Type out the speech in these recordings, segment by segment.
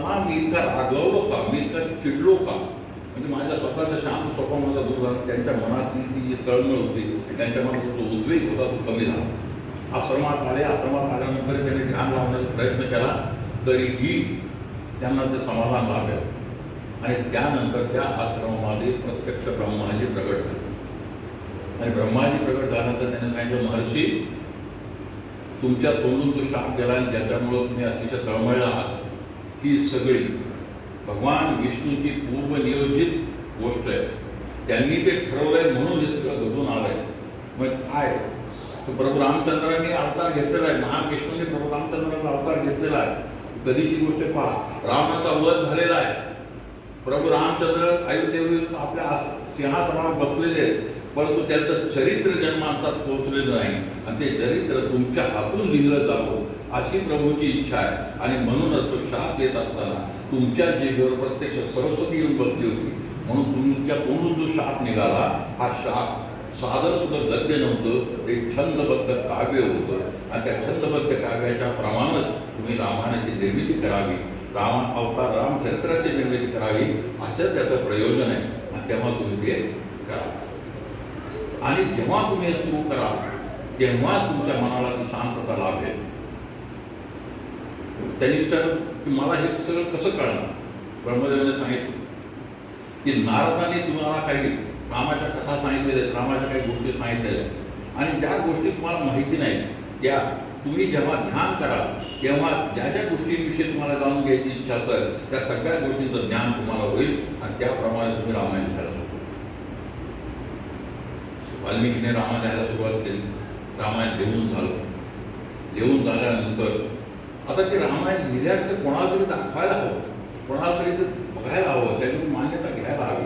त्यांना मी इतका रागवलो का, मी इतका चिडलो का, म्हणजे माझ्या स्वतःचा शांत स्वभाव माझा दूर झाला. त्यांच्या मनातली ती जी तळमळ होती, त्यांच्या मनात जो उद्वेग होता तो कमी झाला. आश्रमात आले, आश्रमात आल्यानंतर त्यांनी ध्यान लावण्याचा प्रयत्न केला, तरीही त्यांना ते समाधान लाभलं. आणि त्यानंतर त्या आश्रमामध्ये प्रत्यक्ष ब्रह्माजी प्रगट झाले. आणि ब्रह्माजी प्रगट झाल्यानंतर त्याने सांगितलं, महर्षी, तुमच्या तोंडून तो शाप गेला आणि ज्याच्यामुळं तुम्ही अतिशय तळमळला आहात, ही सगळी भगवान विष्णूची पूर्वनियोजित गोष्ट आहे. त्यांनी ते ठरवलंय म्हणून हे सगळं घडून आलंय. मग काय, तो प्रभू रामचंद्रांनी अवतार घेतलेला आहे, महान विष्णूने प्रभू रामचंद्राचा अवतार घेतलेला आहे. कधीची गोष्ट पहा, रावणाचा वध झालेला आहे. प्रभू रामचंद्र अयोध्येवर आपल्या सिंहासनावर बसलेले आहेत, परंतु त्यांचं चरित्र जनमानसात पोहोचलेलं नाही. आणि ते चरित्र तुमच्या हातून लिहिलं जावं अशी प्रभूची इच्छा आहे. आणि म्हणूनच तो शाप देत असताना तुमच्या जिभेवर प्रत्यक्ष सरस्वती येऊन बसली होती. म्हणून तुमच्या तोंडून जो शाप निघाला, हा शाप साधं सुद्धा गद्य नव्हतं, एक छंदबद्ध काव्य होतं. आणि त्या छंदबद्ध काव्याच्या प्रमाणच तुम्ही रामायणाची निर्मिती करावी, अवतार रामचरित्राची निर्मिती करावी, असं त्याचं प्रयोजन आहे. आणि तेव्हा तुम्ही ते करा. आणि जेव्हा तुम्ही हे सुरू करा, तेव्हा तुमच्या मनाला ती शांतता लाभेल. त्यांनी विचारलं की मला हे सगळं कसं कळणार. ब्रह्मदेवाने सांगितलं की नारदाने तुम्हाला काही रामाच्या कथा सांगितलेल्या आहेत, रामाच्या काही गोष्टी सांगितलेल्या आहेत. आणि ज्या गोष्टी तुम्हाला माहिती नाही, त्या तुम्ही जेव्हा ध्यान कराल तेव्हा ज्या ज्या गोष्टींविषयी तुम्हाला जाणून घ्यायची इच्छा असेल, त्या सगळ्या गोष्टींचं ज्ञान तुम्हाला होईल. आणि त्याप्रमाणे तुम्ही रामायण लिहायला सुरुवात. वाल्मिकीने रामायण लिहायला सुरुवात केली. रामायण लिहून झालं. लिहून झाल्यानंतर आता ते रामायण लिहिल्याचं कोणाला तरी दाखवायला हवं, कोणाला तरी ते बघायला हवं, त्याच्यातून मान्यता घ्यायला हवी.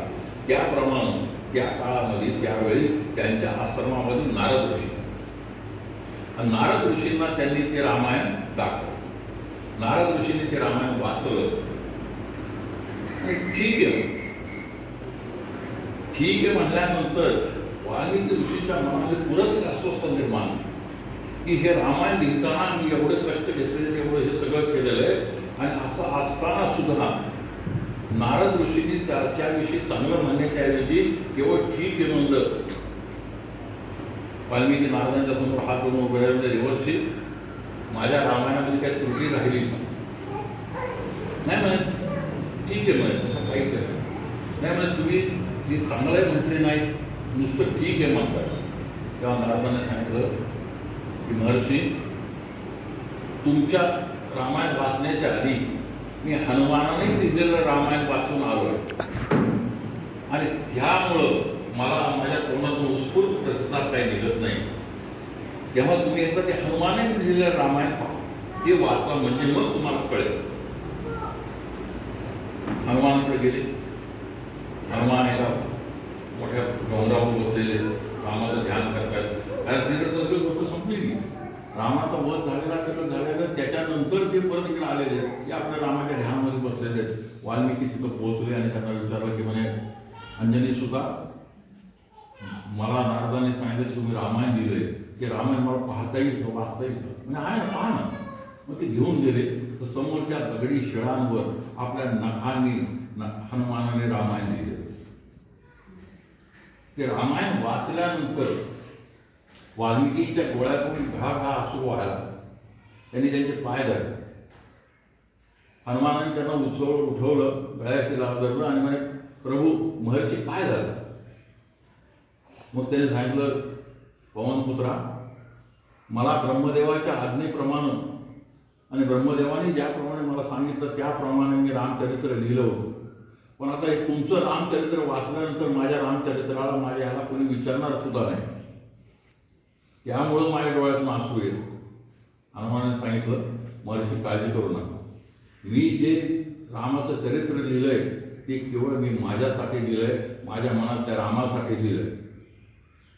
त्याप्रमाणे त्या काळामध्ये त्यावेळी त्यांच्या आश्रमामध्ये नारद ऋषी, नारद ऋषींना त्यांनी ते रामायण दाखवलं. नारद ऋषींनी ते रामायण वाचलं. ठीक आहे, ठीक आहे म्हणल्यानंतर वाल्मिकी ऋषींच्या मनामध्ये पुरत एक अस्वस्थ निर्माण की हे रामायण लिहिताना मी एवढे कष्ट घेतलेले, एवढं हे सगळं केलेलं आहे. आणि असं असताना सुद्धा नारद ऋषींनी त्याच्याविषयी चांगलं म्हणण्याच्या ऐवजी केवळ ठीक आहे म्हणलं. वाल्मिकी नारदांच्या समोर हात जोडून उभे राहिले, देवर्षी, माझ्या रामायणामध्ये काही त्रुटी राहिली का? नाही म्हणत, ठीक आहे म्हणत, तसं काही केलं नाही म्हणत, तुम्ही ती चांगलं म्हटले नाही, नुसतं ठीक आहे म्हणतात. तेव्हा नारदाने सांगितलं की महर्षी, तुमच्या रामायण वाचण्याच्या आधी मी हनुमानाने लिहिलेलं रामायण वाचून आलो आहे. आणि त्यामुळं मला माझ्या तोंडातून उत्स्फूर्त प्रतिसाद काही निघत नाही. तेव्हा तुम्ही एकदा ते हनुमानाने लिहिलेलं रामायण पहा, ते वाचा, म्हणजे मग तुम्हाला कळेल. हनुमानाकडे गेले. हनुमान एका मोठ्या डोंगरावर बसलेले रामाचं ध्यान करतात. कारण तिथं सगळी गोष्ट संपली नाही. रामाचा वध झालेला सगळं झालेलं, त्याच्यानंतर ते परत इकडे आलेले ते आपल्या रामाच्या ध्यानामध्ये बसलेले. वाल्मिकी तिथं पोहोचले आणि त्यांना विचारलं की म्हणे, अंजनी सुद्धा, मला नारदाने सांगितलं की तुम्ही रामायण लिहिलंय, ते रामायण मला पाहता येईल, वाचता येईल म्हणजे आहे ना, पहा ना. मग ते घेऊन गेले. तर समोरच्या दगडी शिळांवर आपल्या नखांनी हनुमानाने रामायण लिहिले. ते रामायण वाचल्यानंतर वाल्मिकीच्या डोळ्यातून घाघा आसू व्हायला. त्यांनी त्यांचे पाय धरले. हनुमानाने त्यांना उठवलं, गळ्याशी धरलं आणि म्हणे, प्रभू, महर्षी काय झालं? मग त्याने सांगितलं, पवनपुत्रा, मला ब्रह्मदेवाच्या आज्ञेप्रमाणे आणि ब्रह्मदेवाने ज्याप्रमाणे मला सांगितलं त्याप्रमाणे मी रामचरित्र लिहिलं होतं. पण आता हे तुमचं रामचरित्र वाचल्यानंतर माझ्या रामचरित्राला, माझ्या ह्याला कोणी विचारणार सुद्धा नाही. त्यामुळं माझ्या डोळ्यातून आसू येत. हनुमानाने सांगितलं, महर्षी काळजी करू नका. मी जे रामाचं चरित्र लिहिलंय ते केवळ मी माझ्यासाठी लिहिलंय, माझ्या मनातल्या रामासाठी लिहिलंय.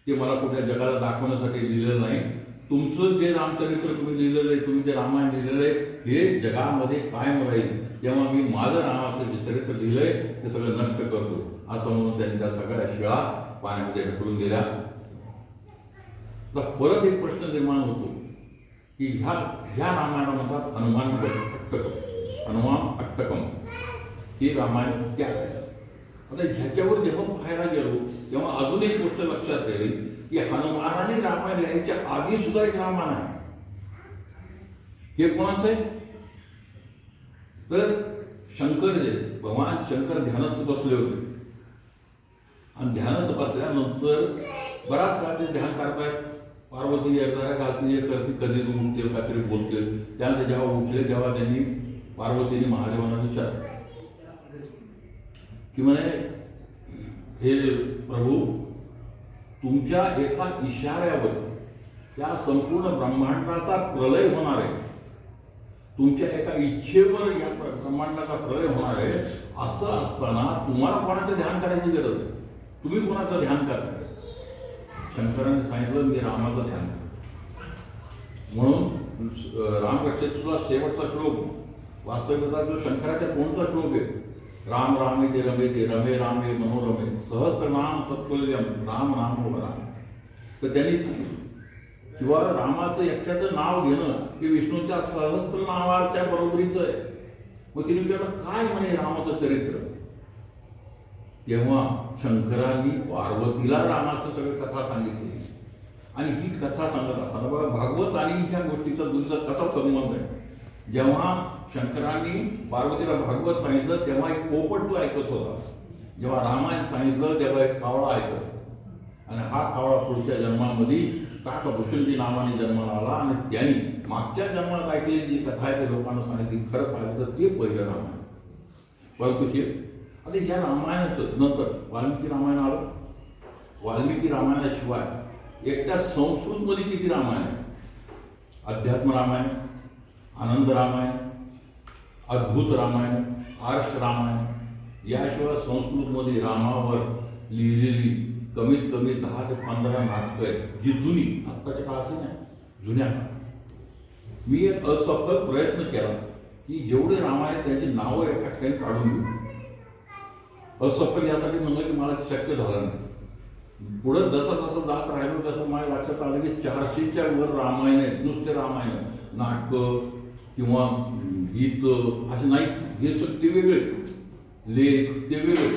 ते मला कुठल्या जगाला दाखवण्यासाठी लिहिलेलं नाही. तुमचं जे रामचरित्र तुम्ही लिहिलेलं आहे, तुम्ही जे रामायण लिहिलेलं आहे, हे जगामध्ये कायम राहील. तेव्हा मी माझं रामाचं जे चरित्र लिहिलंय ते सगळं नष्ट करतो, असं म्हणून त्यांनी त्या सगळ्या शिळा पाण्यामध्ये ढकलून दिल्या. तर परत एक प्रश्न निर्माण होतो की ह्या रामायणामध्ये हनुमान अट्टक नाटकम हे रामायण त्या काळात. आता ह्याच्यावर जेव्हा पाहायला गेलो तेव्हा अजून एक गोष्ट लक्षात येईल की हनुमानाने रामायण लिहायच्या आधी सुद्धा एक रामायण आहे. हे कोणाचं आहे? तर शंकर जे भगवान शंकर ध्यानस्थ बसले होते आणि ध्यानस्थ बसल्यानंतर बराच काळ ते ध्यान करतायत. पार्वती एकदा घालते एक करते, कधी तू उठते काहीतरी बोलते. त्यानंतर जेव्हा उठले तेव्हा त्यांनी पार्वतीने महादेवांना विचारलं की म्हणे हे प्रभू, तुमच्या एका इशाऱ्यावर त्या संपूर्ण ब्रह्मांडाचा प्रलय होणार आहे, तुमच्या एका इच्छेवर या ब्रह्मांडाचा प्रलय होणार आहे. असं असताना तुम्हाला कोणाचं ध्यान करायची गरज आहे? तुम्ही कोणाचं ध्यान करताय? शंकरांनी सांगितलं मी रामाचं ध्यान करतो. म्हणून रामरक्षेचा शेवटचा श्लोक वास्तविकता जो शंकराच्या कोणता श्लोक आहे? राम रामे ते रमे ते रमे रामे मनोरमे सहस्त्रनाम तत्तुल्यम राम नाम राम. तर त्यांनी सांगितलं किंवा रामाचं एकट्याचं नाव घेणं हे विष्णूच्या सहस्त्र नावाच्या बरोबरीचं आहे. मग तिने विचारलं काय म्हणे रामाचं चरित्र? तेव्हा शंकरांनी पार्वतीला रामाचं सगळं कथा सांगितली. आणि ही कथा सांगत असताना बघा भागवत आणि ह्या गोष्टीचा दोन्हीचा कसा संबंध आहे. जेव्हा शंकरांनी पार्वतीला भागवत सांगितलं तेव्हा एक पोपट तो ऐकत होता. जेव्हा रामायण सांगितलं तेव्हा एक कावळा ऐकत. आणि हा कावळा पुढच्या जन्मामध्ये काकभूषणजी नावाने जन्माला आला आणि त्यांनी मागच्या जन्मात ऐकलेली जी कथा आहे ते लोकांना सांगितली. खरं पाहिलं तर ते पहिलं रामायण. परंतु हे आता या रामायणाचं नंतर वाल्मिकी रामायण आलं. वाल्मिकी रामायणाशिवाय एक त्या संस्कृतमध्ये किती रामायण आहे? अध्यात्म रामायण, आनंद रामायण, अद्भुत रामायण, आर्ष रामायण. याशिवाय संस्कृतमध्ये रामावर लिहिलेली कमीत कमी 10 ते 15 नाटकं आहेत, जी जुनी आत्ताच्या काळातली नाही, जुन्या काळात. मी एक असफल प्रयत्न केला की जेवढे रामायण त्यांची नावं एका ठिकाणी काढून घेऊ. असफल यासाठी म्हणलं की मला शक्य झालं नाही. पुढं जसं जसं जात राहिलो तसं माझ्या लक्षात आलं की 400च्या वर रामायण आहेत, नुसते रामायण. नाटकं किंवा गीत असे नाही, हे सगळे वेगळे, लेख ते वेगळे.